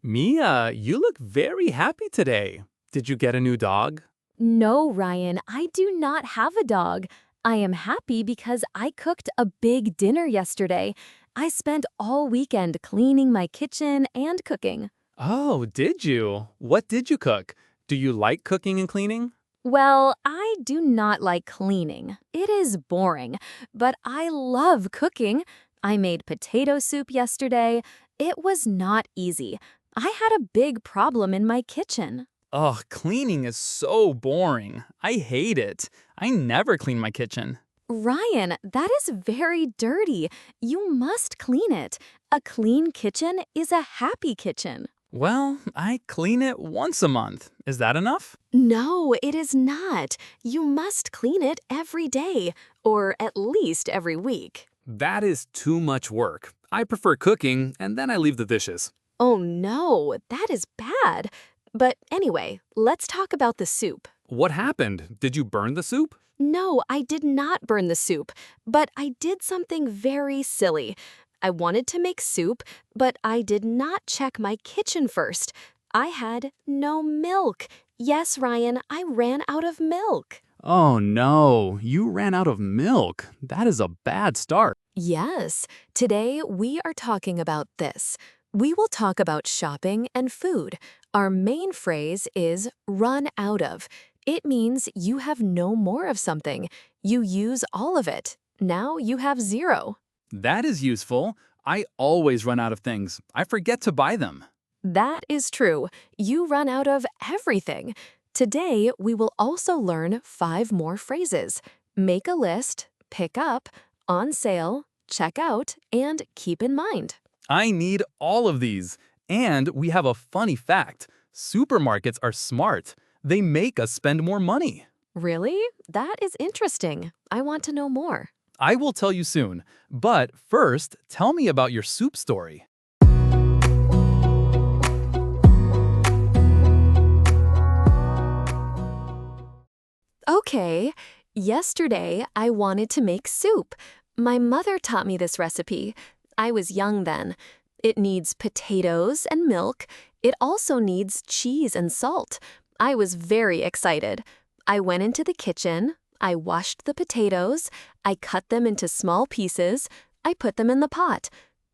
Mia, you look very happy today. Did you get a new dog? No, Ryan, I do not have a dog. I am happy because I cooked a big dinner yesterday. I spent all weekend cleaning my kitchen and cooking. Oh, did you? What did you cook? Do you like cooking and cleaning? Well, I do not like cleaning. It is boring, but I love cooking. I made potato soup yesterday. It was not easy. I had a big problem in my kitchen. Oh, cleaning is so boring. I hate it. I never clean my kitchen. Ryan, that is very dirty. You must clean it. A clean kitchen is a happy kitchen. Well, I clean it once a month. Is that enough? No, it is not. You must clean it every day, or at least every week. That is too much work. I prefer cooking, and then I leave the dishes. Oh no, that is bad. But anyway, let's talk about the soup. What happened? Did you burn the soup? No, I did not burn the soup, but I did something very silly. I wanted to make soup, but I did not check my kitchen first. I had no milk. Yes, Ryan, I ran out of milk. Oh no, you ran out of milk. That is a bad start. Yes, today we are talking about this. We will talk about shopping and food. Our main phrase is run out of. It means you have no more of something. You use all of it. Now you have zero. That is useful. I always run out of things. I forget to buy them. That is true. You run out of everything. Today, we will also learn 5 more phrases. Make a list, pick up, on sale, check out, and keep in mind. I need all of these. And we have a funny fact. Supermarkets are smart. They make us spend more money. Really? That is interesting. I want to know more. I will tell you soon. But first, tell me about your soup story. Okay, yesterday I wanted to make soup. My mother taught me this recipe. I was young then. It needs potatoes and milk. It also needs cheese and salt. I was very excited. I went into the kitchen. I washed the potatoes. I cut them into small pieces. I put them in the pot.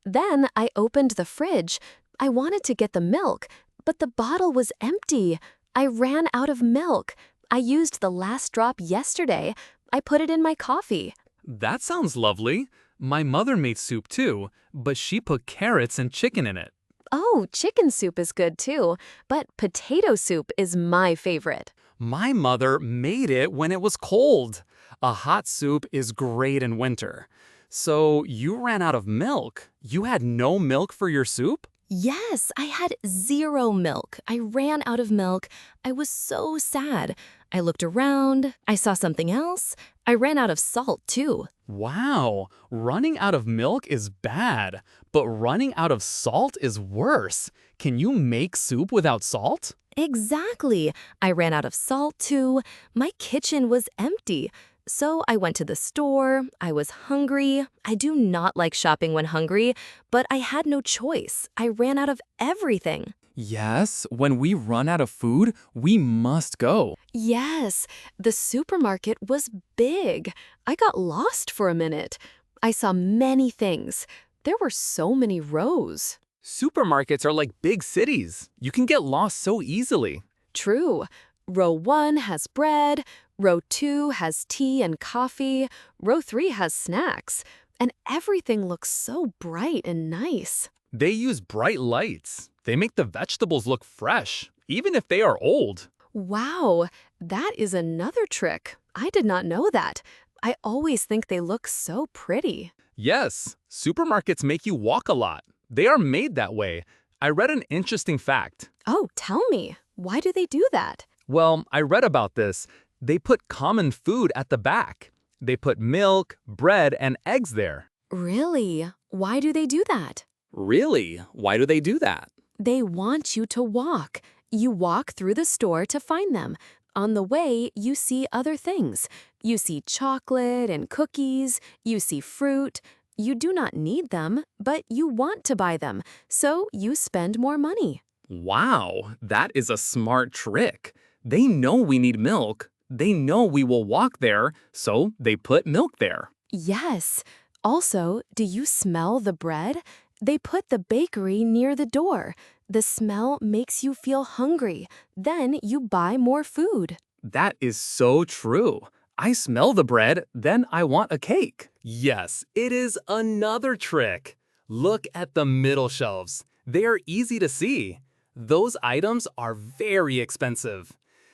Then I opened the fridge. I wanted to get the milk, but the bottle was empty. I ran out of milk. I used the last drop yesterday. I put it in my coffee. That sounds lovely. My mother made soup too, but she put carrots and chicken in it. Oh, chicken soup is good too, but potato soup is my favorite. My mother made it when it was cold. A hot soup is great in winter. So you ran out of milk. You had no milk for your soup? Yes, I had zero milk. I ran out of milk. I was so sad. I looked around. I saw something else. I ran out of salt too. Wow, running out of milk is bad, but running out of salt is worse. Can you make soup without salt? Exactly. I ran out of salt too. My kitchen was empty. So I went to the store. I was hungry. I do not like shopping when hungry, but I had no choice. I ran out of everything. Yes, when we run out of food, we must go. Yes, the supermarket was big. I got lost for a minute. I saw many things. There were so many rows. Supermarkets are like big cities. You can get lost so easily. True. Row 1 has bread. Row 2 has tea and coffee. Row 3 has snacks. And everything looks so bright and nice. They use bright lights. They make the vegetables look fresh, even if they are old. Wow, that is another trick. I did not know that. I always think they look so pretty. Yes, supermarkets make you walk a lot. They are made that way. I read an interesting fact. Oh, tell me, why do they do that? Well, I read about this. They put common food at the back. They put milk, bread, and eggs there. Really? Why do they do that? Really? Why do they do that? They want you to walk. You walk through the store to find them. On the way, you see other things. You see chocolate and cookies. You see fruit. You do not need them, but you want to buy them, so you spend more money. Wow, that is a smart trick. They know we need milk. They know we will walk there, so they put milk there. Yes. Also, do you smell the bread? They put the bakery near the door. The smell makes you feel hungry. Then you buy more food. That is so true. I smell the bread, then I want a cake. Yes, it is another trick. Look at the middle shelves. They are easy to see. Those items are very expensive.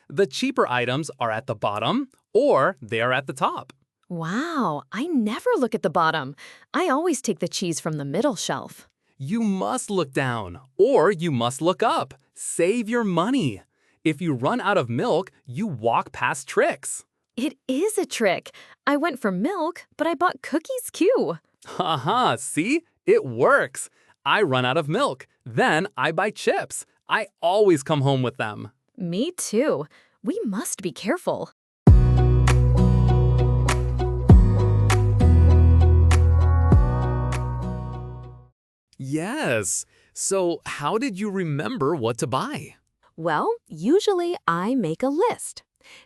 The cheaper items are at the bottom or they are at the top. Wow, I never look at the bottom. I always take the cheese from the middle shelf. You must look down or you must look up. Save your money. If you run out of milk, you walk past tricks. It is a trick. I went for milk, but I bought cookies too. Haha, see? It works. I run out of milk. Then I buy chips. I always come home with them. Me too. We must be careful. Yes. So, how did you remember what to buy? Well, usually I make a list.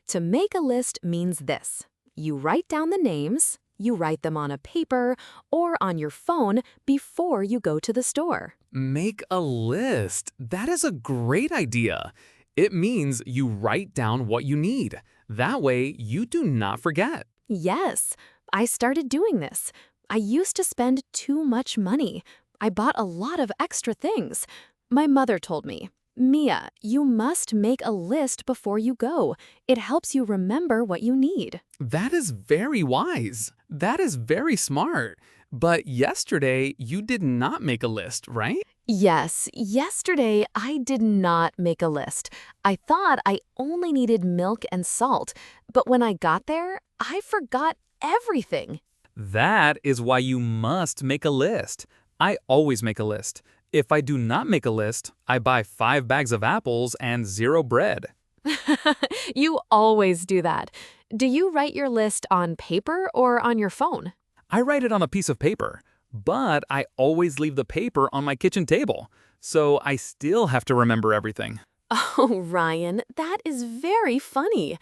To make a list means this. You write down the names, you write them on a paper or on your phone before you go to the store. Make a list. That is a great idea. It means you write down what you need. That way, you do not forget. Yes, I started doing this. I used to spend too much money. I bought a lot of extra things. My mother told me, Mia, you must make a list before you go. It helps you remember what you need. That is very wise. That is very smart. But yesterday, you did not make a list, right? Yes, yesterday I did not make a list. I thought I only needed milk and salt, but when I got there, I forgot everything. That is why you must make a list. I always make a list. If I do not make a list, I buy 5 bags of apples and 0 bread. You always do that. Do you write your list on paper or on your phone? I write it on a piece of paper, but I always leave the paper on my kitchen table, so I still have to remember everything. Oh, Ryan, that is very funny.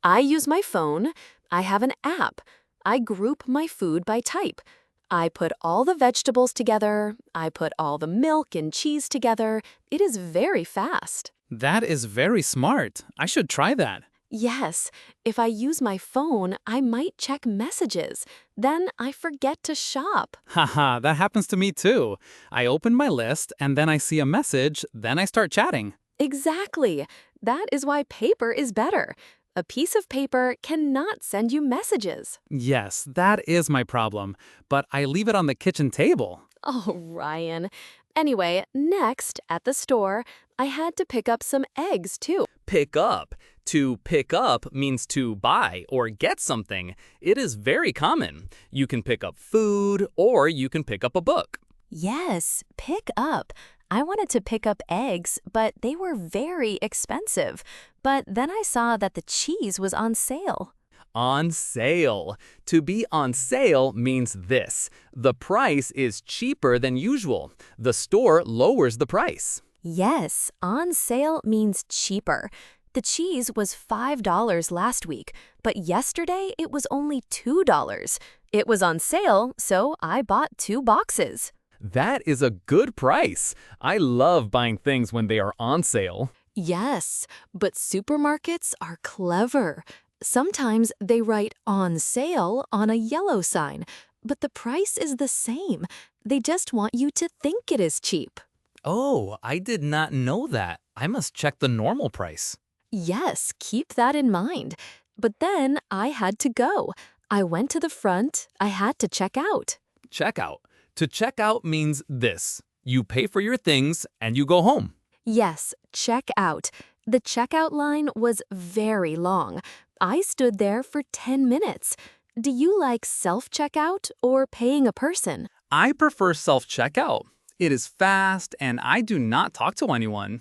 I use my phone. I have an app. I group my food by type. I put all the vegetables together. I put all the milk and cheese together. It is very fast. That is very smart. I should try that. Yes, if I use my phone, I might check messages. Then I forget to shop. Haha, that happens to me too. I open my list and then I see a message, then I start chatting. Exactly. That is why paper is better. A piece of paper cannot send you messages. Yes, that is my problem, but I leave it on the kitchen table. Oh, Ryan. Anyway, next, at the store, I had to pick up some eggs, too. Pick up. To pick up means to buy or get something. It is very common. You can pick up food or you can pick up a book. Yes, pick up. I wanted to pick up eggs, but they were very expensive. But then I saw that the cheese was on sale. On sale. To be on sale means this. The price is cheaper than usual. The store lowers the price. Yes, on sale means cheaper. The cheese was $5 last week, but yesterday it was only $2. It was on sale, so I bought 2 boxes. That is a good price. I love buying things when they are on sale. Yes, but supermarkets are clever. Sometimes they write on sale on a yellow sign, but the price is the same. They just want you to think it is cheap. Oh, I did not know that. I must check the normal price. Yes, keep that in mind. But then I had to go. I went to the front. I had to check out. Checkout. To check out means this. You pay for your things and you go home. Yes, check out. The checkout line was very long. I stood there for 10 minutes. Do you like self-checkout or paying a person? I prefer self-checkout. It is fast and I do not talk to anyone.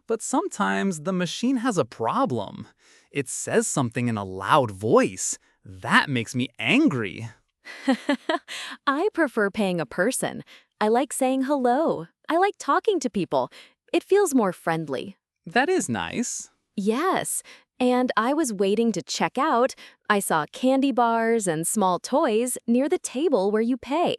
But sometimes the machine has a problem. It says something in a loud voice. That makes me angry. I prefer paying a person. I like saying hello. I like talking to people. It feels more friendly. That is nice. Yes, and I was waiting to check out. I saw candy bars and small toys near the table where you pay.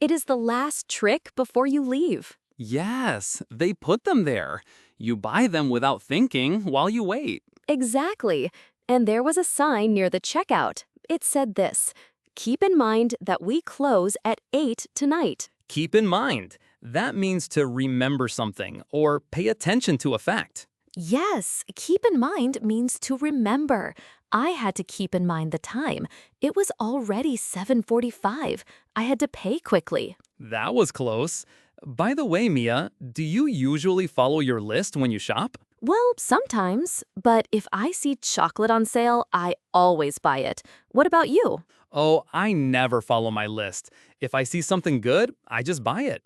It is the last trick before you leave. Yes, they put them there. You buy them without thinking while you wait. Exactly. And there was a sign near the checkout. It said this: "Keep in mind that we close at 8 tonight." Keep in mind, that means to remember something or pay attention to a fact. Yes, keep in mind means to remember. I had to keep in mind the time. It was already 7:45. I had to pay quickly. That was close. By the way, Mia, do you usually follow your list when you shop? Well, sometimes, but if I see chocolate on sale, I always buy it. What about you? Oh, I never follow my list. If I see something good, I just buy it.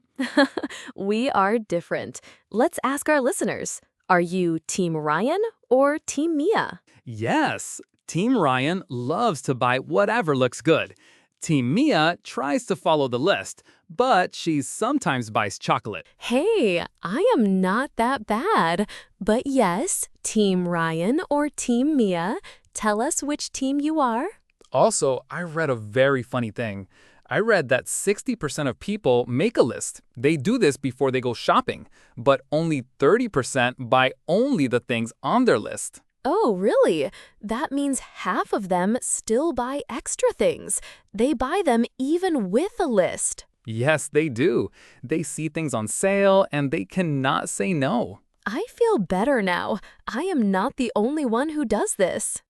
We are different. Let's ask our listeners. Are you Team Ryan or Team Mia? Yes, Team Ryan loves to buy whatever looks good. Team Mia tries to follow the list, but she sometimes buys chocolate. Hey, I am not that bad. But yes, Team Ryan or Team Mia, tell us which team you are. Also, I read a very funny thing. I read that 60% of people make a list. They do this before they go shopping, but only 30% buy only the things on their list. Oh, really? That means half of them still buy extra things. They buy them even with a list. Yes, they do. They see things on sale and they cannot say no. I feel better now. I am not the only one who does this.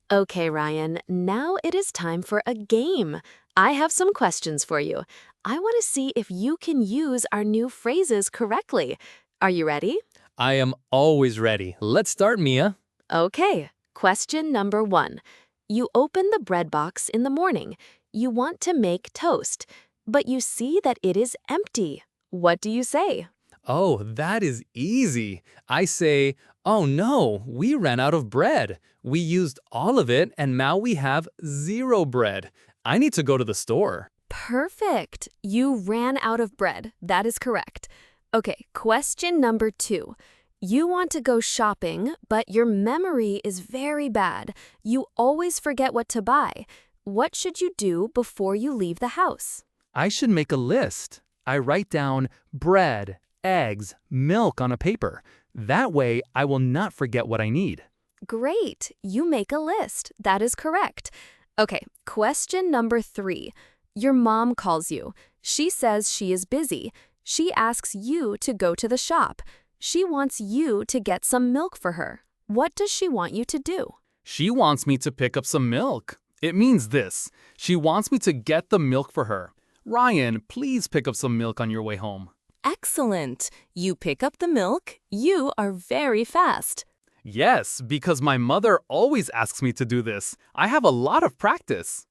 Okay, Ryan, now it is time for a game. I have some questions for you. I want to see if you can use our new phrases correctly. Are you ready? I am always ready. Let's start, Mia. Okay, question number 1. You open the bread box in the morning. You want to make toast, but you see that it is empty. What do you say? Oh, that is easy. I say, oh no, we ran out of bread. We used all of it and now we have 0 bread. I need to go to the store. Perfect. You ran out of bread. That is correct. Okay, question number 2. You want to go shopping, but your memory is very bad. You always forget what to buy. What should you do before you leave the house? I should make a list. I write down bread, eggs, milk on a paper. That way, I will not forget what I need. Great. You make a list. That is correct. Okay, question number 3. Your mom calls you. She says she is busy. She asks you to go to the shop. She wants you to get some milk for her. What does she want you to do? She wants me to pick up some milk. It means this. She wants me to get the milk for her. Ryan, please pick up some milk on your way home. Excellent. You pick up the milk. You are very fast. Yes, because my mother always asks me to do this. I have a lot of practice.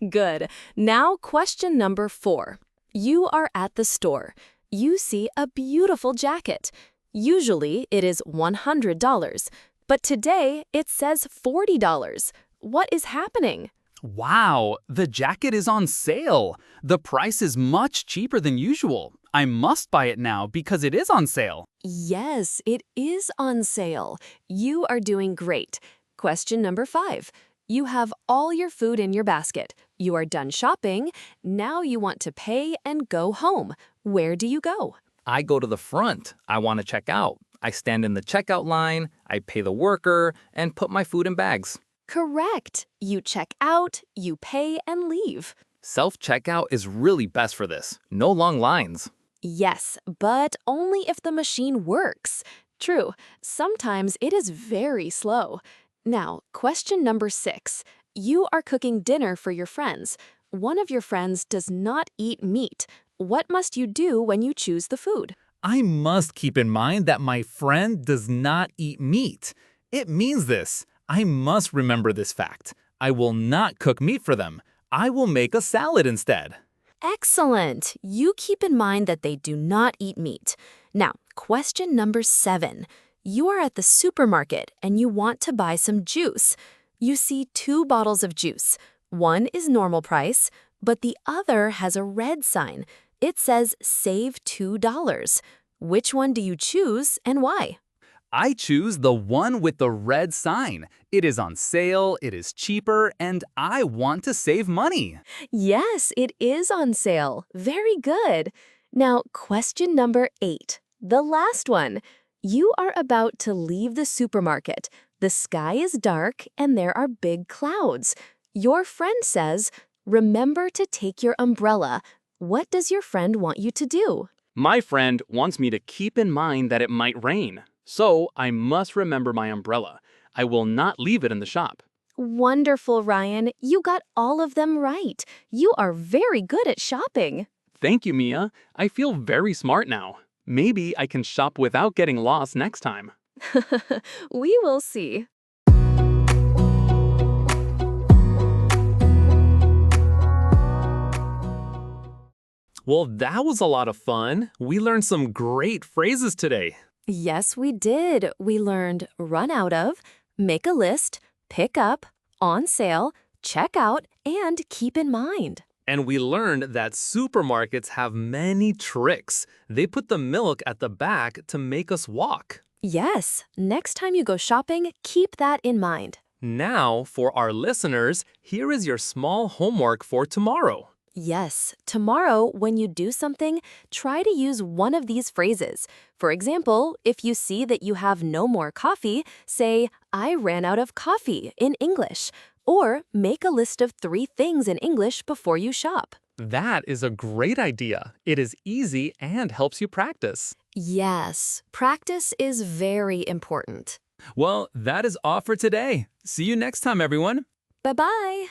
Good. Now, question number 4. You are at the store. You see a beautiful jacket. Usually, it is $100, but today it says $40. What is happening? Wow, the jacket is on sale. The price is much cheaper than usual. I must buy it now because it is on sale. Yes, it is on sale. You are doing great. Question number 5. You have all your food in your basket. You are done shopping. Now you want to pay and go home. Where do you go? I go to the front. I want to check out. I stand in the checkout line, I pay the worker, and put my food in bags. Correct. You check out, you pay, and leave. Self-checkout is really best for this. No long lines. Yes, but only if the machine works. True, sometimes it is very slow. Now, question number 6. You are cooking dinner for your friends. One of your friends does not eat meat. What must you do when you choose the food? I must keep in mind that my friend does not eat meat. It means this. I must remember this fact. I will not cook meat for them. I will make a salad instead. Excellent. You keep in mind that they do not eat meat. Now, question number 7. You are at the supermarket and you want to buy some juice. You see 2 bottles of juice. One is normal price, but the other has a red sign. It says save $2. Which one do you choose and why? I choose the one with the red sign. It is on sale, it is cheaper, and I want to save money. Yes, it is on sale. Very good. Now, question number 8. The last one. You are about to leave the supermarket. The sky is dark and there are big clouds. Your friend says, remember to take your umbrella. What does your friend want you to do? My friend wants me to keep in mind that it might rain, so I must remember my umbrella. I will not leave it in the shop. Wonderful, Ryan. You got all of them right. You are very good at shopping. Thank you, Mia. I feel very smart now. Maybe I can shop without getting lost next time. We will see. Well, that was a lot of fun. We learned some great phrases today. Yes, we did. We learned run out of, make a list, pick up, on sale, check out, and keep in mind. And we learned that supermarkets have many tricks. They put the milk at the back to make us walk. Yes, next time you go shopping, keep that in mind. Now, for our listeners, here is your small homework for tomorrow. Yes, tomorrow, when you do something, try to use one of these phrases. For example, if you see that you have no more coffee, say, I ran out of coffee in English. Or make a list of 3 things in English before you shop. That is a great idea. It is easy and helps you practice. Yes, practice is very important. Well, that is all for today. See you next time, everyone. Bye-bye.